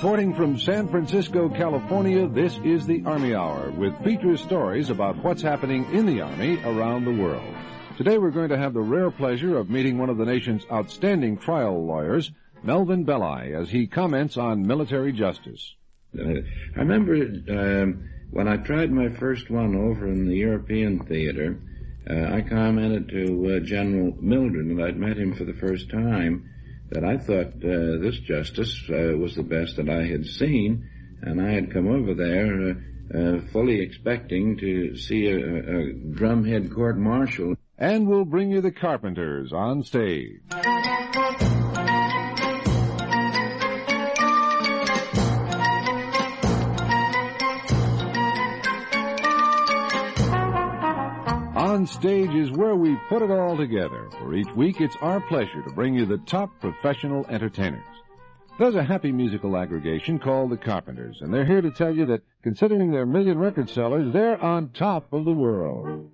Reporting from San Francisco, California, this is the Army Hour with feature stories about what's happening in the Army around the world. Today we're going to have the rare pleasure of meeting one of the nation's outstanding trial lawyers, Melvin Belli, as he comments on military justice. I remember when I tried my first one over in the European theater, I commented to General Mildred, and I'd met him for the first time, that I thought this justice was the best that I had seen, and I had come over there fully expecting to see a drumhead court-martial. And we'll bring you the Carpenters on stage. On Stage is where we put it all together. For each week, it's our pleasure to bring you the top professional entertainers. There's a happy musical aggregation called the Carpenters, and they're here to tell you that, considering their million record sellers, they're on top of the world.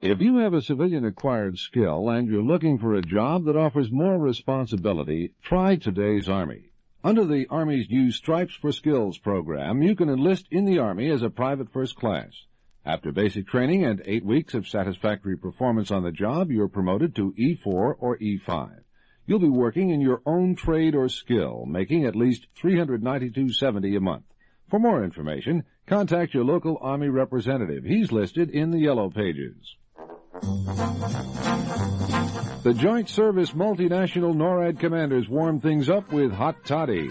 If you have a civilian-acquired skill and you're looking for a job that offers more responsibility, try today's Army. Under the Army's new Stripes for Skills program, you can enlist in the Army as a private first class. After basic training and 8 weeks of satisfactory performance on the job, you're promoted to E4 or E5. You'll be working in your own trade or skill, making at least $392.70 a month. For more information, contact your local Army representative. He's listed in the Yellow Pages. The Joint Service Multinational NORAD commanders warm things up with hot toddy.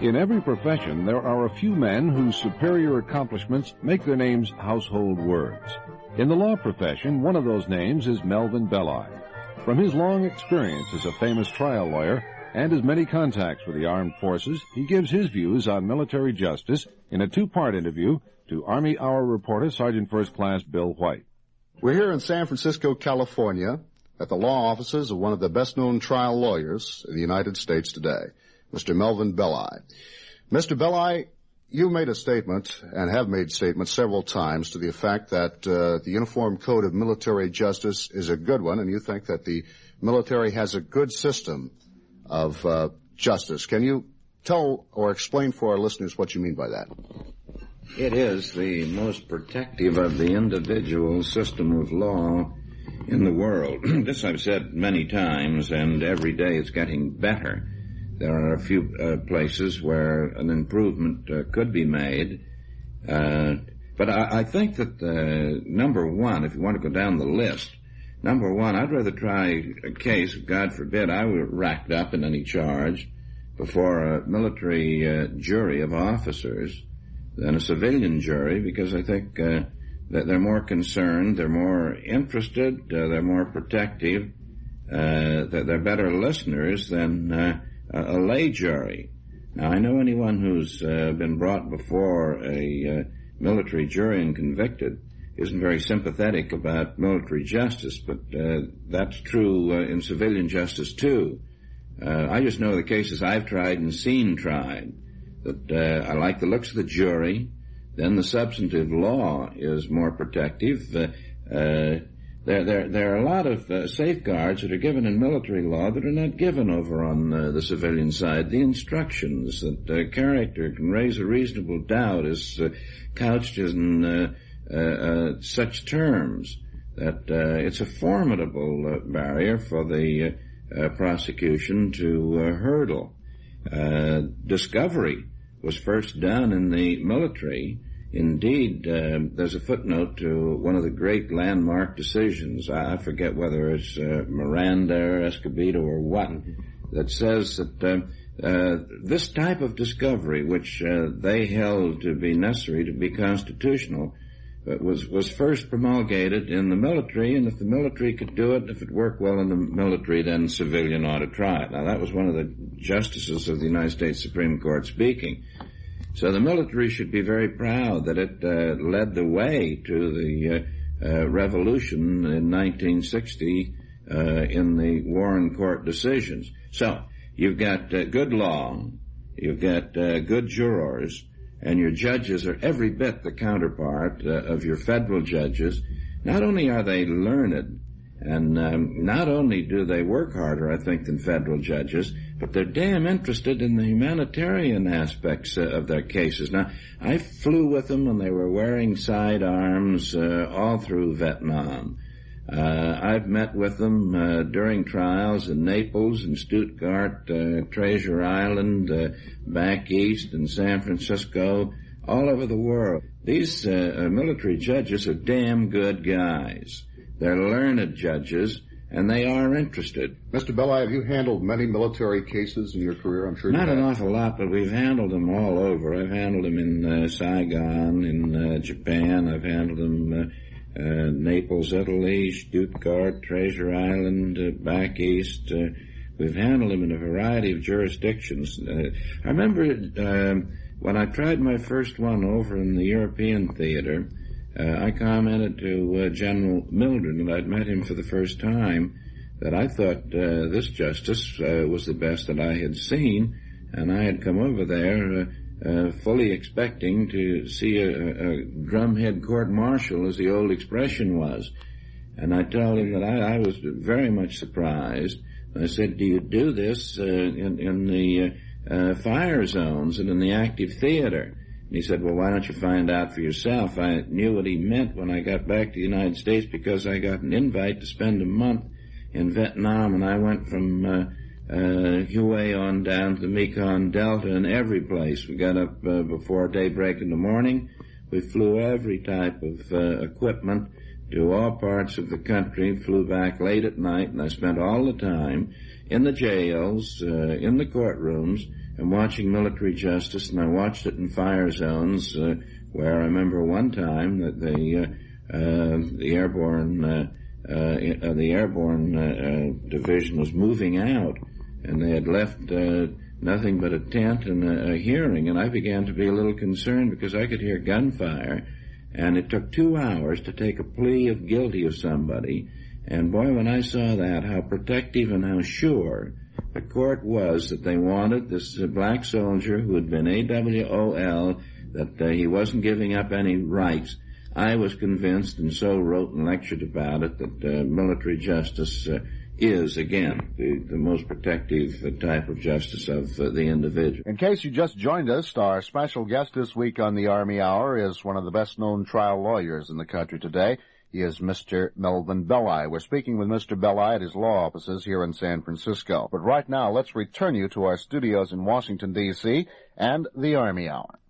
In every profession, there are a few men whose superior accomplishments make their names household words. In the law profession, one of those names is Melvin Belli. From his long experience as a famous trial lawyer and his many contacts with the armed forces, he gives his views on military justice in a two-part interview to Army Hour reporter Sergeant First Class Bill White. We're here in San Francisco, California, at the law offices of one of the best-known trial lawyers in the United States today, Mr. Melvin Belli. Mr. Belli, you made a statement, and have made statements several times, to the effect that the Uniform Code of Military Justice is a good one, and you think that the military has a good system of justice. Can you tell or explain for our listeners what you mean by that? It is the most protective of the individual system of law in the world. This I've said many times, and every day it's getting better. There are a few places where an improvement could be made. But I think that, number one, if you want to go down the list, number one, I'd rather try a case, God forbid, I were racked up in any charge before a military jury of officers than a civilian jury, because I think that they're more concerned, they're more interested, they're more protective, that they're better listeners than a lay jury. Now, I know anyone who's been brought before a military jury and convicted isn't very sympathetic about military justice, but that's true in civilian justice, too. I just know the cases I've tried and seen tried, that I like the looks of the jury, then the substantive law is more protective. There are a lot of safeguards that are given in military law that are not given over on the civilian side. The instructions that character can raise a reasonable doubt is couched in such terms that it's a formidable barrier for the prosecution to hurdle. Discovery was first done in the military. Indeed, there's a footnote to one of the great landmark decisions, I forget whether it's Miranda or Escobedo or what, that says that this type of discovery, which they held to be necessary to be constitutional, was first promulgated in the military, and if the military could do it, if it worked well in the military, then civilian ought to try it. Now, that was one of the justices of the United States Supreme Court speaking. So the military should be very proud that it led the way to the revolution in 1960 in the Warren Court decisions. So you've got good law, you've got good jurors, and your judges are every bit the counterpart of your federal judges. Not only are they learned, and not only do they work harder, I think, than federal judges, but they're damn interested in the humanitarian aspects of their cases. Now, I flew with them when they were wearing sidearms all through Vietnam. I've met with them during trials in Naples and Stuttgart, Treasure Island, back east in San Francisco, all over the world. These military judges are damn good guys. They're learned judges, and they are interested. Mr. Belli, have you handled many military cases in your career? I'm sure you have. Not an awful lot, but we've handled them all over. I've handled them in Saigon, in Japan. I've handled them Naples, Italy, Stuttgart, Treasure Island, back east. We've handled them in a variety of jurisdictions. I remember when I tried my first one over in the European theater, I commented to General Mildred, and I'd met him for the first time, that I thought this justice was the best that I had seen, and I had come over there fully expecting to see a drumhead court-martial, as the old expression was. And I told him that I was very much surprised. I said, do you do this in the fire zones and in the active theater. And he said, well, why don't you find out for yourself? I knew what he meant when I got back to the United States because I got an invite to spend a month in Vietnam, and I went from Hue on down to the Mekong Delta and every place. We got up before daybreak in the morning. We flew every type of equipment to all parts of the country, flew back late at night, and I spent all the time in the jails, in the courtrooms, and watching military justice, and I watched it in fire zones, where I remember one time that the airborne division was moving out, and they had left nothing but a tent and a hearing, and I began to be a little concerned because I could hear gunfire, and it took 2 hours to take a plea of guilty of somebody. And boy, when I saw that, how protective and how sure the court was that they wanted this black soldier who had been AWOL, that he wasn't giving up any rights, I was convinced, and so wrote and lectured about it, that military justice is, again, the most protective type of justice of the individual. In case you just joined us, our special guest this week on the Army Hour is one of the best-known trial lawyers in the country today. He is Mr. Melvin Belli. We're speaking with Mr. Belli at his law offices here in San Francisco. But right now, let's return you to our studios in Washington, D.C. and the Army Hour.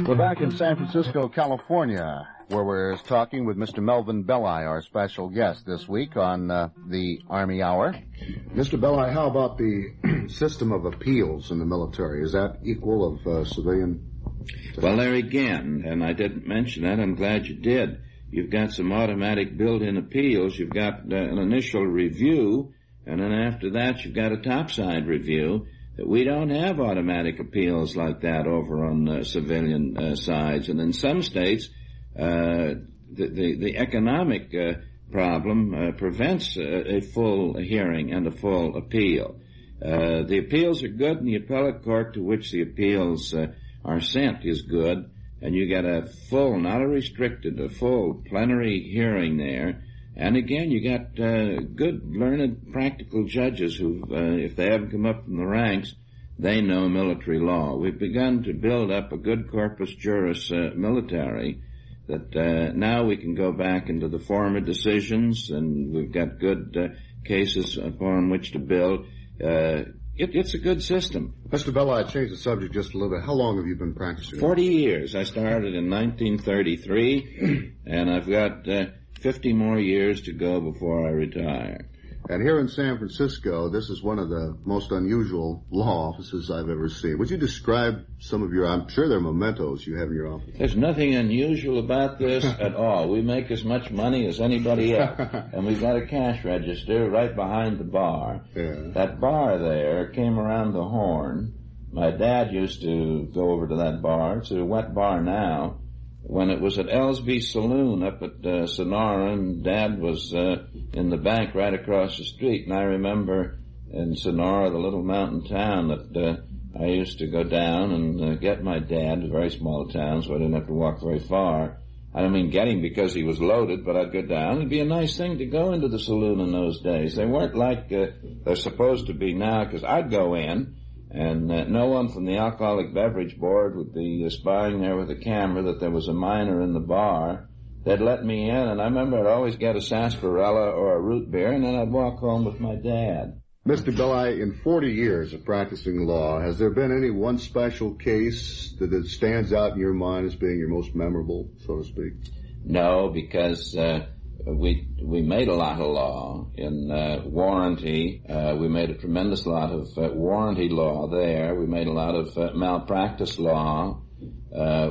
We're back in San Francisco, California, where we're talking with Mr. Melvin Belli, our special guest this week on the Army Hour. Mr. Belli, how about the system of appeals in the military? Is that equal of civilian? Well, there again, and I didn't mention that. I'm glad you did. You've got some automatic built-in appeals. You've got an initial review, and then after that you've got a topside review. We don't have automatic appeals like that over on civilian sides. And in some states, the economic problem prevents a full hearing and a full appeal. The appeals are good, and the appellate court to which the appeals are sent is good, and you get a full, not a restricted, a full plenary hearing there. And again, you got good, learned, practical judges who, if they haven't come up from the ranks, they know military law. We've begun to build up a good corpus juris military that now we can go back into the former decisions, and we've got good cases upon which to build. It's a good system. Mr. Belli, change the subject just a little bit. How long have you been practicing? 40 years. I started in 1933, and I've got 50 more years to go before I retire. And here in San Francisco, this is one of the most unusual law offices I've ever seen. Would you describe some of your, I'm sure there are mementos you have in your office. There's nothing unusual about this at all. We make as much money as anybody else. And we've got a cash register right behind the bar. Yeah. That bar there came around the Horn. My dad used to go over to that bar. It's a wet bar now. When it was at Ellsby Saloon up at Sonora, and Dad was in the bank right across the street. And I remember in Sonora, the little mountain town, that I used to go down and get my dad, a very small town, so I didn't have to walk very far. I don't mean get him because he was loaded, but I'd go down. It'd be a nice thing to go into the saloon in those days. They weren't like they're supposed to be now, because I'd go in, and no one from the Alcoholic Beverage Board would be spying there with a camera that there was a minor in the bar. They'd let me in, and I remember I'd always get a sarsaparilla or a root beer, and then I'd walk home with my dad. Mr. Belli, in 40 years of practicing law, has there been any one special case that stands out in your mind as being your most memorable, so to speak? No, because we made a lot of law in warranty. We made a tremendous lot of warranty law there. We made a lot of malpractice law.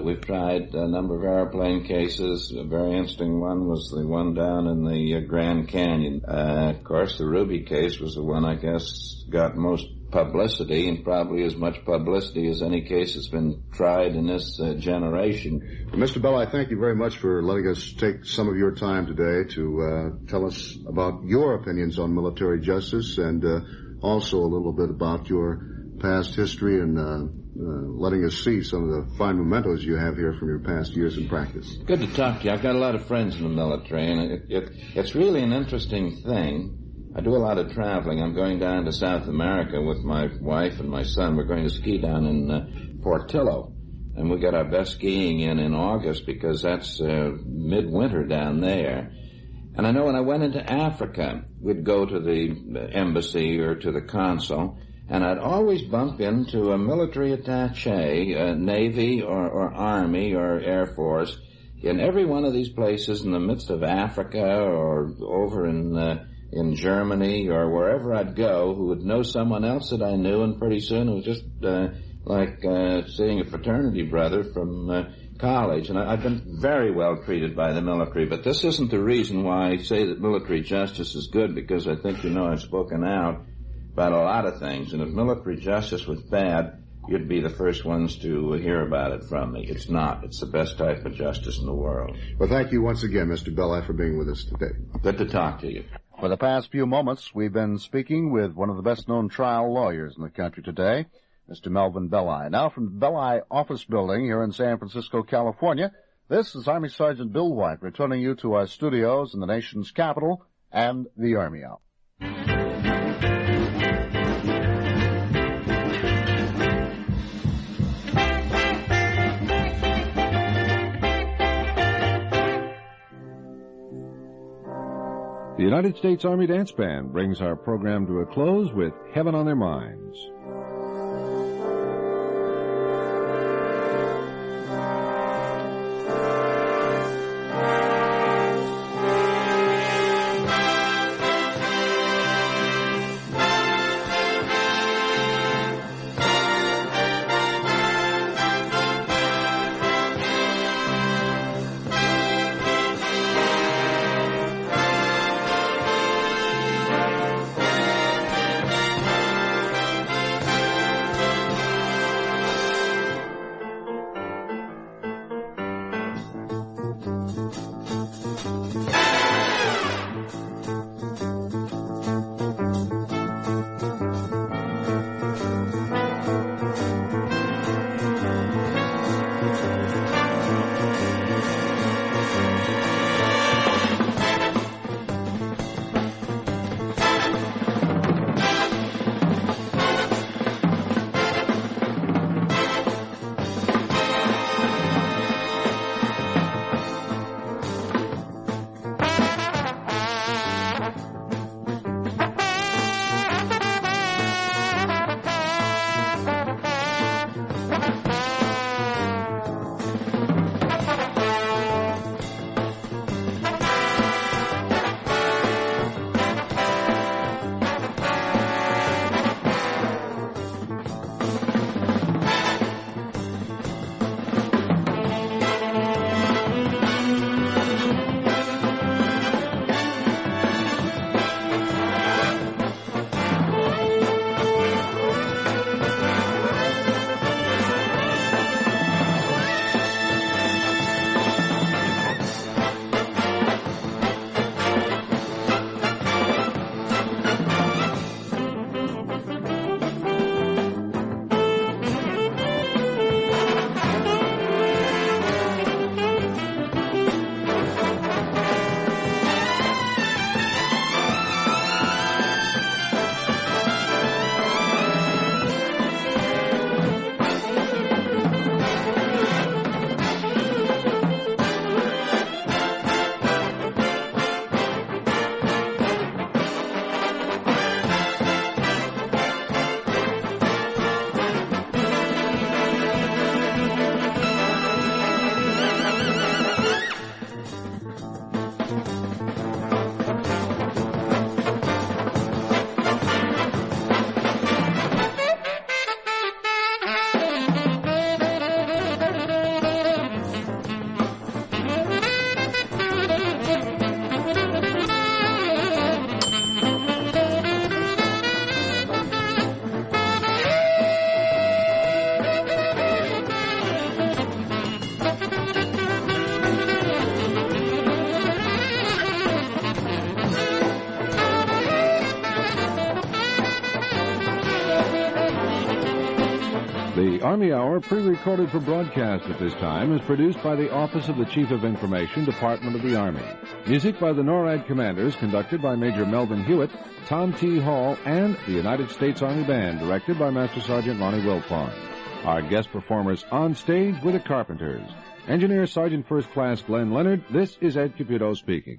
We've tried a number of airplane cases. A very interesting one was the one down in the Grand Canyon. Of course, the Ruby case was the one I guess got most publicity, and probably as much publicity as any case that's been tried in this generation. Well, Mr. Belli, thank you very much for letting us take some of your time today to tell us about your opinions on military justice, and also a little bit about your past history, and letting us see some of the fine mementos you have here from your past years in practice. Good to talk to you. I've got a lot of friends in the military, and it's really an interesting thing. I do a lot of traveling. I'm going down to South America with my wife and my son. We're going to ski down in Portillo, and we got our best skiing in August, because that's midwinter down there. And I know when I went into Africa, we'd go to the embassy or to the consul, and I'd always bump into a military attaché, Navy or Army or Air Force, in every one of these places in the midst of Africa or over in Germany or wherever I'd go, who would know someone else that I knew, and pretty soon it was just like seeing a fraternity brother from college. And I've been very well treated by the military, but this isn't the reason why I say that military justice is good, because I think I've spoken out about a lot of things, and if military justice was bad, you'd be the first ones to hear about it from me. It's not. It's the best type of justice in the world. Well, thank you once again, Mr. Belli, for being with us today. Good to talk to you. For the past few moments, we've been speaking with one of the best-known trial lawyers in the country today, Mr. Melvin Belli. Now from the Belli Office Building here in San Francisco, California, this is Army Sergeant Bill White returning you to our studios in the nation's capital and the Army Hour. The United States Army Dance Band brings our program to a close with Heaven on Their Minds. Army Hour, pre-recorded for broadcast at this time, is produced by the Office of the Chief of Information, Department of the Army. Music by the NORAD commanders, conducted by Major Melvin Hewitt, Tom T. Hall, and the United States Army Band, directed by Master Sergeant Lonnie Wilpon. Our guest performers on stage were the Carpenters. Engineer Sergeant First Class Glenn Leonard, this is Ed Caputo speaking.